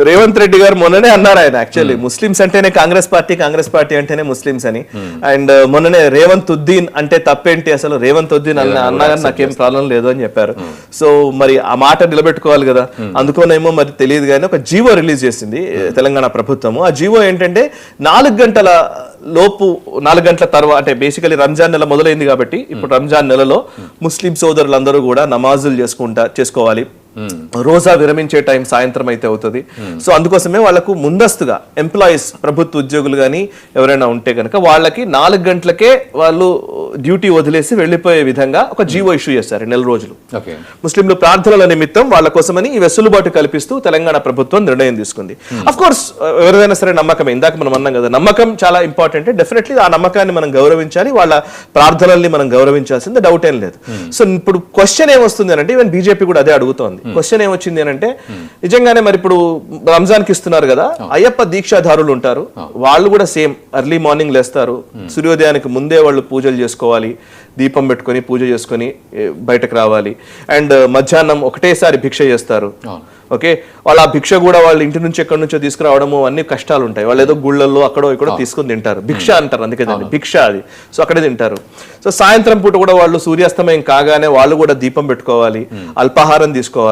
రేవంత్ రెడ్డి గారు మొన్ననే అన్నారు ఆయన యాక్చువల్లీ ముస్లిమ్స్ అంటేనే కాంగ్రెస్ పార్టీ అంటేనే ముస్లిమ్స్ అని. అండ్ మొన్ననే రేవంత్ ఉద్దీన్ అంటే తప్పేంటి అసలు, రేవంత్ ఉద్దీన్ అన్నా కానీ నాకేం ప్రాబ్లం లేదు అని చెప్పారు. సో మరి ఆ మాట నిలబెట్టుకోవాలి కదా, అందుకోనేమో మరి తెలియదు కానీ ఒక జీవో రిలీజ్ చేసింది తెలంగాణ ప్రభుత్వము. ఆ జీవో ఏంటంటే 4 గంటల లోపు 4 గంటల తర్వాత అంటే బేసికలీ రంజాన్ నెల మొదలైంది కాబట్టి ఇప్పుడు రంజాన్ నెలలో ముస్లిం సోదరులందరూ కూడా నమాజులు చేసుకోవాలి. రోజా విరమించే టైం సాయంత్రం అయితే అవుతుంది. సో అందుకోసమే వాళ్ళకు ముందస్తుగా ఎంప్లాయీస్ ప్రభుత్వ ఉద్యోగులు కానీ ఎవరైనా ఉంటే కనుక వాళ్ళకి 4 గంటలకే వాళ్ళు డ్యూటీ వదిలేసి వెళ్ళిపోయే విధంగా ఒక జీవో ఇష్యూ చేస్తారు 4 రోజులు. ముస్లింలు ప్రార్థనల నిమిత్తం వాళ్ళ కోసమని ఈ వెసులుబాటు కల్పిస్తూ తెలంగాణ ప్రభుత్వం నిర్ణయం తీసుకుంది. అఫ్ కోర్స్ ఎవరిదైనా సరే నమ్మకమే, ఇందాక మనం అన్నాం కదా నమ్మకం చాలా ఇంపార్టెంట్. డెఫినెట్లీ ఆ నమ్మకాన్ని మనం గౌరవించాలి, వాళ్ళ ప్రార్థనల్ని మనం గౌరవించాల్సింది డౌట్ ఏం లేదు. సో ఇప్పుడు క్వశ్చన్ ఏమొస్తుంది అంటే ఈవెన్ బీజేపీ కూడా అదే అడుగుతోంది. క్వశ్చన్ ఏమొచ్చింది అని అంటే నిజంగానే మరి ఇప్పుడు రంజాన్ కి ఇస్తున్నారు కదా, అయ్యప్ప దీక్షాధారులు ఉంటారు, వాళ్ళు కూడా సేమ్ ఎర్లీ మార్నింగ్ లేస్తారు, సూర్యోదయానికి ముందే వాళ్ళు పూజలు చేసుకోవాలి, దీపం పెట్టుకొని పూజ చేసుకొని బయటకు రావాలి. అండ్ మధ్యాహ్నం ఒకటేసారి భిక్ష చేస్తారు. ఓకే, వాళ్ళ ఆ భిక్ష కూడా వాళ్ళ ఇంటి నుంచి ఎక్కడి నుంచో తీసుకురావడము అన్ని కష్టాలు ఉంటాయి. వాళ్ళు ఏదో గుళ్ళల్లో అక్కడో ఇక్కడో తీసుకుని తింటారు, భిక్ష అంటారు, అందుకే దాన్ని భిక్ష అది. సో అక్కడే తింటారు. సో సాయంత్రం పూట కూడా వాళ్ళు సూర్యాస్తమయం కాగానే వాళ్ళు కూడా దీపం పెట్టుకోవాలి, అల్పాహారం తీసుకోవాలి.